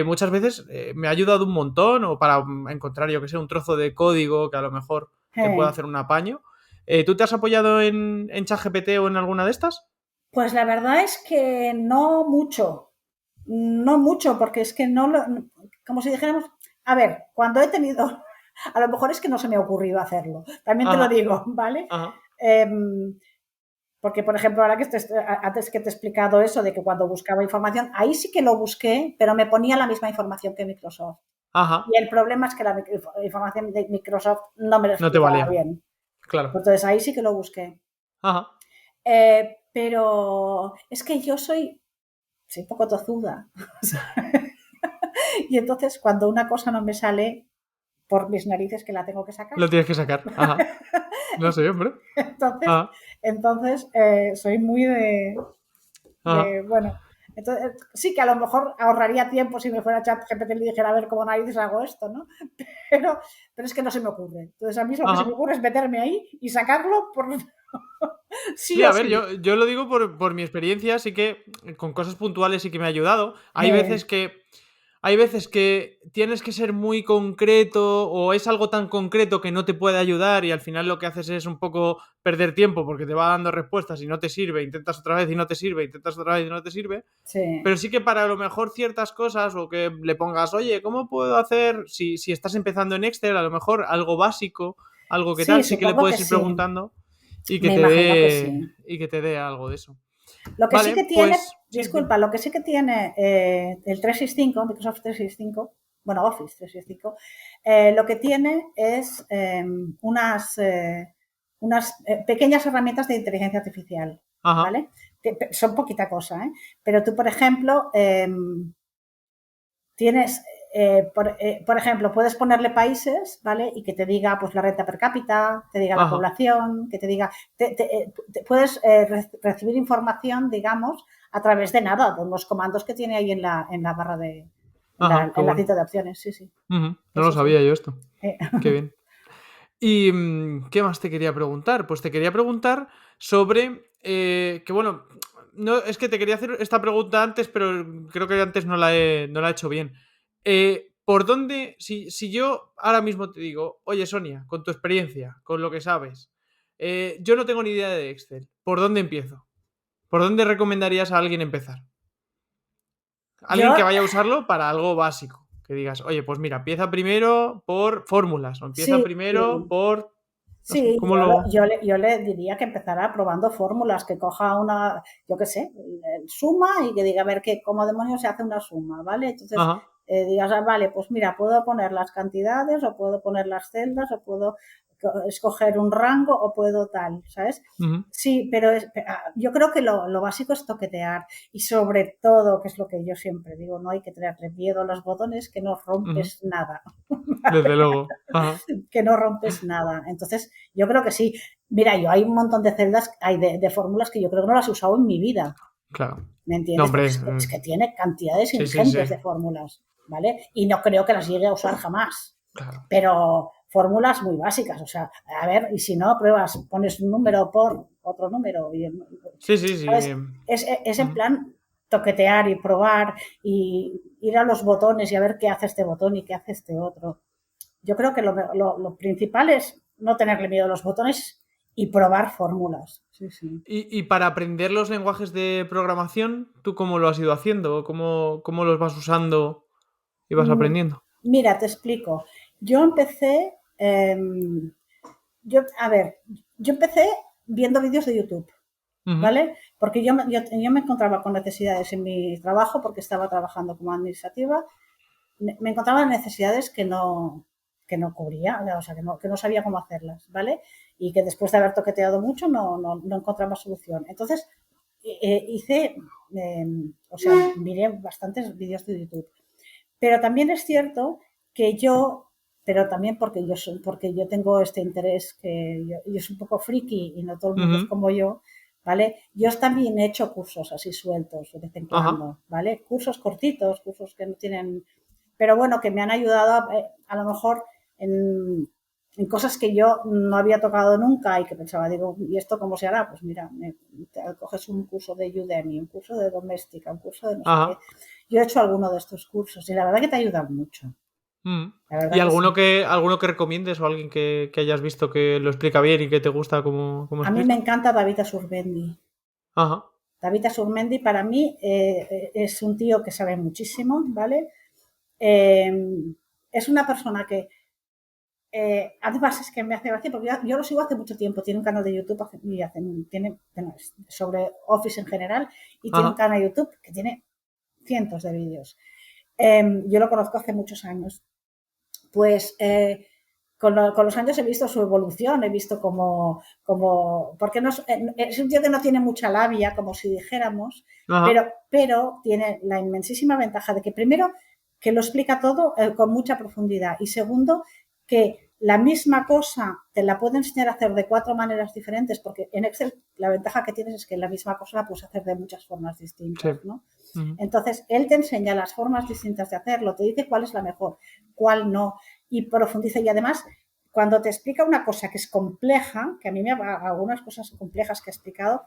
Muchas veces me ha ayudado un montón o para encontrar, yo que sé, un trozo de código que a lo mejor te pueda hacer un apaño. ¿Tú te has apoyado en ChatGPT o en alguna de estas? Pues la verdad es que no mucho, porque es que como si dijéramos, a ver, cuando he tenido, a lo mejor es que no se me ha ocurrido hacerlo, también te lo digo, ¿vale? Porque, por ejemplo, ahora antes que te he explicado eso de que cuando buscaba información, ahí sí que lo busqué, pero me ponía la misma información que Microsoft. Y el problema es que la información de Microsoft no me lo No te explicaba valía. bien. Claro. Entonces ahí sí que lo busqué. Pero es que yo soy un poco tozuda. Y entonces cuando una cosa no me sale, por mis narices que la tengo que sacar. Lo tienes que sacar. No sé, hombre. Entonces soy muy bueno, entonces sí que a lo mejor ahorraría tiempo si me fuera ChatGPT y le dijera a ver cómo narices hago esto, ¿no? Pero es que no se me ocurre. Entonces a mí lo que se me ocurre es meterme ahí y sacarlo por sí, a ver, yo lo digo por mi experiencia, sí que con cosas puntuales sí que me ha ayudado. Hay veces que tienes que ser muy concreto o es algo tan concreto que no te puede ayudar y al final lo que haces es un poco perder tiempo porque te va dando respuestas y no te sirve, intentas otra vez y no te sirve, intentas otra vez y no te sirve. Sí. Pero sí que para lo mejor ciertas cosas o que le pongas, oye, ¿cómo puedo hacer? Si estás empezando en Excel, a lo mejor algo básico, algo que tal, sí que le puedes ir preguntando y que Me te imagino que sí. dé algo de eso. Lo que sí que tiene, pues, disculpa, lo que sí que tiene el 365, Microsoft 365, bueno, Office 365, lo que tiene es unas pequeñas herramientas de inteligencia artificial, ¿vale? Que son poquita cosa, ¿eh? Pero tú, por ejemplo, tienes, por ejemplo, puedes ponerle países, ¿vale? Y que te diga, pues, la renta per cápita, te diga la población, que te diga... puedes recibir información, digamos, a través de nada, de unos comandos que tiene ahí en la barra de... en la cita de opciones, sí. No lo sabía yo esto. Qué bien. ¿Y qué más te quería preguntar? Pues te quería preguntar sobre que bueno, no, es que te quería hacer esta pregunta antes, pero creo que antes no la he hecho bien. ¿Por dónde, si yo ahora mismo te digo, oye Sonia, con tu experiencia, con lo que sabes, yo no tengo ni idea de Excel, ¿por dónde empiezo? ¿Por dónde recomendarías a alguien empezar? Alguien que vaya a usarlo para algo básico. Que digas, oye, pues mira, empieza primero por fórmulas o empieza primero por... No sé, Sí, ¿cómo lo...? yo le diría que empezara probando fórmulas, que coja una, yo qué sé, suma y que diga a ver cómo demonios se hace una suma, ¿vale? Entonces digas, vale, pues mira, puedo poner las cantidades o puedo poner las celdas o puedo escoger un rango o puedo tal, ¿sabes? Ujú. Sí, pero yo creo que lo básico es toquetear y sobre todo, que es lo que yo siempre digo, no hay que tenerle miedo a los botones, que no Ujú. rompes nada, Desde ¿vale? luego. Ajá. Que no rompes nada. Entonces, yo creo que sí. Mira, yo hay un montón de celdas, hay de fórmulas que yo creo que no las he usado en mi vida. Claro. ¿Me No, entiendes? Porque hombre. es que tiene cantidades Sí, sí, sí. ingentes de fórmulas, ¿vale? Y no creo que las llegue a usar jamás. Claro. Pero fórmulas muy básicas, o sea, a ver, y si no, pruebas, pones un número por otro número, y, Sí, sí, sí. ¿sabes? Es en Ujú. plan toquetear y probar y ir a los botones y a ver qué hace este botón y qué hace este otro. Yo creo que lo principal es no tenerle miedo a los botones y probar fórmulas. Sí, sí. Y para aprender los lenguajes de programación, ¿tú cómo lo has ido haciendo? ¿Cómo los vas usando y vas aprendiendo? Mira, te explico. Yo empecé, a ver, yo empecé viendo vídeos de YouTube, Ujú. ¿vale? Porque yo me encontraba con necesidades en mi trabajo, porque estaba trabajando como administrativa, me encontraba necesidades que no cubría, o sea, que no sabía cómo hacerlas, ¿vale? Y que después de haber toqueteado mucho no encontraba solución. Entonces, hice, o sea, miré bastantes vídeos de YouTube. Pero también es cierto que pero también porque yo tengo este interés que yo soy un poco friki y no todo el mundo es Ujú. como yo, ¿vale? Yo también he hecho cursos así sueltos de vez en Ajá. cuando, ¿vale? Cursos cortitos, cursos que no tienen, pero bueno, que me han ayudado a lo mejor en cosas que yo no había tocado nunca y que pensaba, digo, ¿y esto cómo se hará? Pues mira, coges un curso de Udemy, un curso de doméstica, un curso de no sé qué. Ajá. Yo he hecho alguno de estos cursos y la verdad que te ayudan mucho. Mm. La ¿Y verdad que alguno sí. que recomiendes o alguien que hayas visto que lo explica bien y que te gusta cómo A mí me explica? encanta David Asurbendi. Ajá. David Asurbendi para mí es un tío que sabe muchísimo, ¿vale? Es una persona que además es que me hace gracia porque yo lo sigo hace mucho tiempo. Tiene un canal de YouTube sobre Office en general y tiene un Ajá. canal de YouTube que tiene cientos de vídeos. Yo lo conozco hace muchos años. Pues con los años he visto su evolución, he visto porque no es un tío que no tiene mucha labia, como si dijéramos, Ajá. pero tiene la inmensísima ventaja de que primero que lo explica todo con mucha profundidad y segundo que la misma cosa te la puede enseñar a hacer de 4 maneras diferentes, porque en Excel la ventaja que tienes es que la misma cosa la puedes hacer de muchas formas Sí. distintas, ¿no? Ujú. Entonces, él te enseña las formas distintas de hacerlo, te dice cuál es la mejor, cuál no, y profundiza. Y además, cuando te explica una cosa que es compleja, que a mí me ha algunas cosas complejas que ha explicado,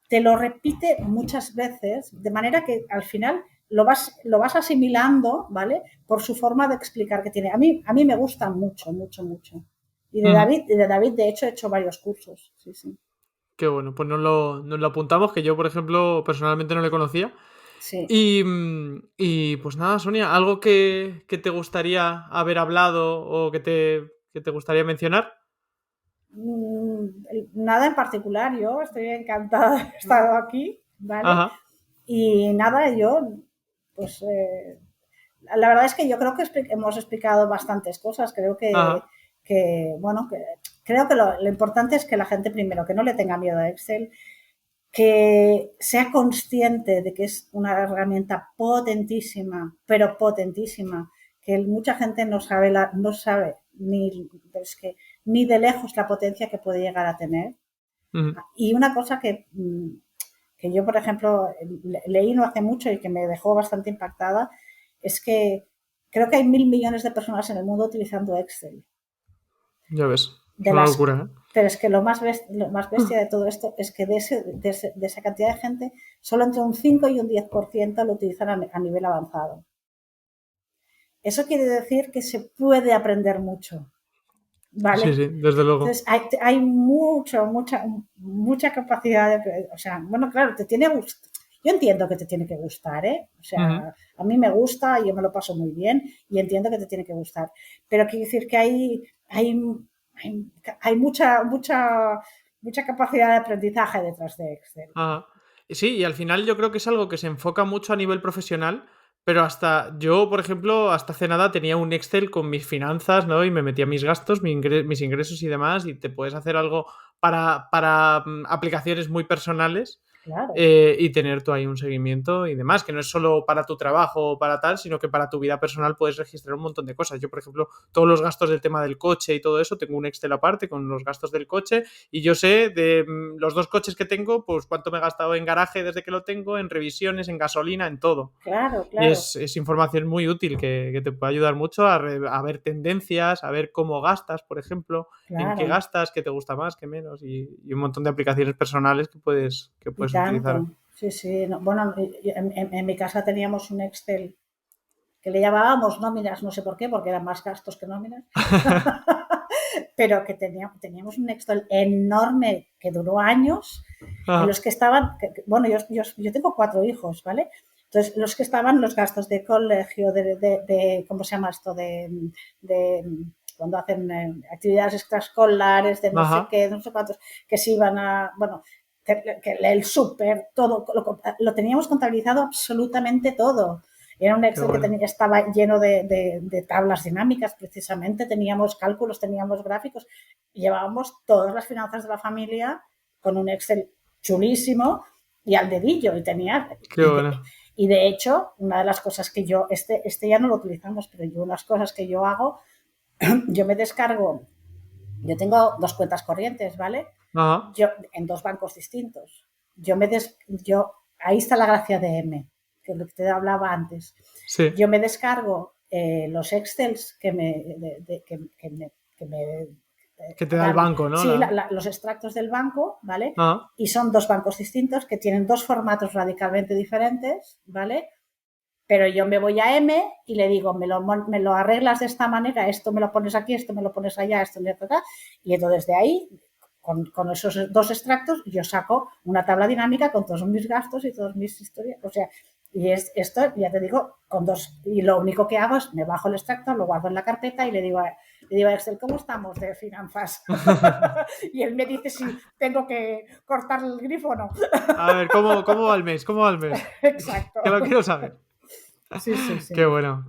te lo repite muchas veces, de manera que al final lo vas asimilando, ¿vale? Por su forma de explicar que tiene. A mí me gusta mucho, mucho, mucho. Ujú. De David, de hecho, he hecho varios cursos. Sí, sí. Qué bueno, pues nos lo apuntamos, que yo, por ejemplo, personalmente no le conocía. Sí. Y pues nada, Sonia, ¿algo que te gustaría haber hablado o que te gustaría mencionar? Nada en particular, yo estoy encantada de haber estado aquí, ¿vale? Ajá. Y nada, pues la verdad es que yo creo que hemos explicado bastantes cosas. Creo Ajá. bueno, creo que lo importante es que la gente primero que no le tenga miedo a Excel, que sea consciente de que es una herramienta potentísima, pero potentísima, que mucha gente no sabe ni, es que, ni de lejos la potencia que puede llegar a tener. Ujú. Y una cosa que yo, por ejemplo, leí no hace mucho y que me dejó bastante impactada, es que creo que hay 1.000 millones de personas en el mundo utilizando Excel. Ya ves, es De una las, locura, pero es que lo más bestia de todo esto es que de esa cantidad de gente, solo entre un 5 y un 10% lo utilizan a nivel avanzado. Eso quiere decir que se puede aprender mucho, Sí, ¿vale? sí, desde luego. Entonces hay mucha capacidad de, o sea, bueno, claro, te tiene gusto. Yo entiendo que te tiene que gustar, ¿eh? O Ujú. sea, a mí me gusta, yo me lo paso muy bien y entiendo que te tiene que gustar. Pero quiere decir que hay, hay mucha capacidad de aprendizaje detrás de Excel. Ajá. Sí, y al final yo creo que es algo que se enfoca mucho a nivel profesional, Pero yo, por ejemplo, hasta hace nada tenía un Excel con mis finanzas, ¿no? Y me metía mis gastos, mis ingresos y demás, y te puedes hacer algo para aplicaciones muy personales. Claro. Y tener tú ahí un seguimiento y demás, que no es solo para tu trabajo o para tal, sino que para tu vida personal puedes registrar un montón de cosas. Yo, por ejemplo, todos los gastos del tema del coche y todo eso, tengo un Excel aparte con los gastos del coche y yo sé de los 2 coches que tengo, pues cuánto me he gastado en garaje desde que lo tengo, en revisiones, en gasolina, en todo. Claro. Y es información muy útil que te puede ayudar mucho a ver tendencias, a ver cómo gastas, por ejemplo, Claro. en qué gastas, qué te gusta más, qué menos, y un montón de aplicaciones personales que puedes utilizar. Sí. No, bueno, en mi casa teníamos un Excel que le llamábamos nóminas, no sé por qué, porque eran más gastos que nóminas, pero que teníamos un Excel enorme que duró años, en los que estaban, bueno, yo tengo 4 hijos, ¿vale? Entonces, los que estaban los gastos de colegio, de ¿cómo se llama esto? De cuando hacen actividades extraescolares, de no sé qué, no sé cuántos, que se iban a, bueno, que el súper, todo, lo teníamos contabilizado absolutamente todo. Era un Excel que estaba lleno de tablas dinámicas, precisamente, teníamos cálculos, teníamos gráficos, y llevábamos todas las finanzas de la familia con un Excel chulísimo y al dedillo, y tenía... Qué bueno. Y de hecho, una de las cosas que yo, este ya no lo utilizamos, pero yo unas cosas que yo hago, yo me descargo, yo tengo 2 cuentas corrientes, ¿vale? Yo, en 2 bancos distintos. Ahí está la gracia de M, que es lo que te hablaba antes. Sí. Yo me descargo los Excels que te da el banco, ¿no? Sí, los extractos del banco, ¿vale? Ah. Y son 2 bancos distintos que tienen 2 formatos radicalmente diferentes, ¿vale? Pero yo me voy a M y le digo, me lo arreglas de esta manera, esto me lo pones aquí, esto me lo pones allá, esto me lo pones acá. Y entonces de ahí, con esos 2 extractos, yo saco una tabla dinámica con todos mis gastos y todas mis historias. O sea, y esto, ya te digo, con 2. Y lo único que hago es, me bajo el extracto, lo guardo en la carpeta y le digo a Excel, ¿cómo estamos de finanzas? Y él me dice si tengo que cortar el grifo o no. A ver, ¿cómo va el mes? ¿Cómo va el mes? Exacto. Que lo quiero saber. Sí. Qué bueno.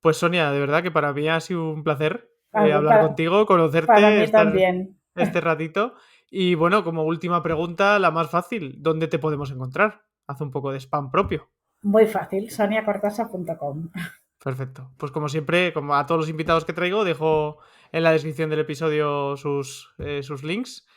Pues Sonia, de verdad que para mí ha sido un placer hablar contigo, conocerte, para mí también. Este ratito. Y bueno, como última pregunta, la más fácil, ¿dónde te podemos encontrar? Haz un poco de spam propio. Muy fácil, soniacortasa.com. Perfecto. Pues como siempre, como a todos los invitados que traigo, dejo en la descripción del episodio sus links.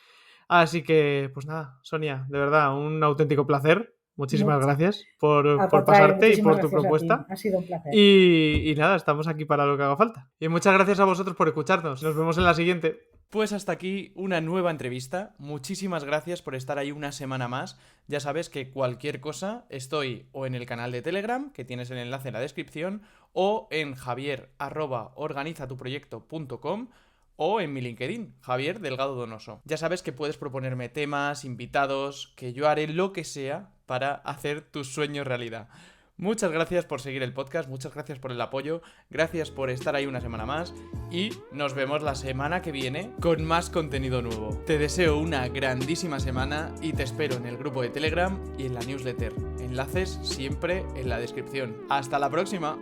Así que, pues nada, Sonia, de verdad, un auténtico placer. Muchísimas gracias por pasarte y por tu propuesta. Ha sido un placer. Y nada, estamos aquí para lo que haga falta. Y muchas gracias a vosotros por escucharnos. Nos vemos en la siguiente. Pues hasta aquí una nueva entrevista. Muchísimas gracias por estar ahí una semana más. Ya sabes que cualquier cosa estoy o en el canal de Telegram, que tienes el enlace en la descripción, o en javier@organizatuproyecto.com o en mi LinkedIn, Javier Delgado Donoso. Ya sabes que puedes proponerme temas, invitados, que yo haré lo que sea para hacer tus sueños realidad. Muchas gracias por seguir el podcast, muchas gracias por el apoyo, gracias por estar ahí una semana más y nos vemos la semana que viene con más contenido nuevo. Te deseo una grandísima semana y te espero en el grupo de Telegram y en la newsletter. Enlaces siempre en la descripción. ¡Hasta la próxima!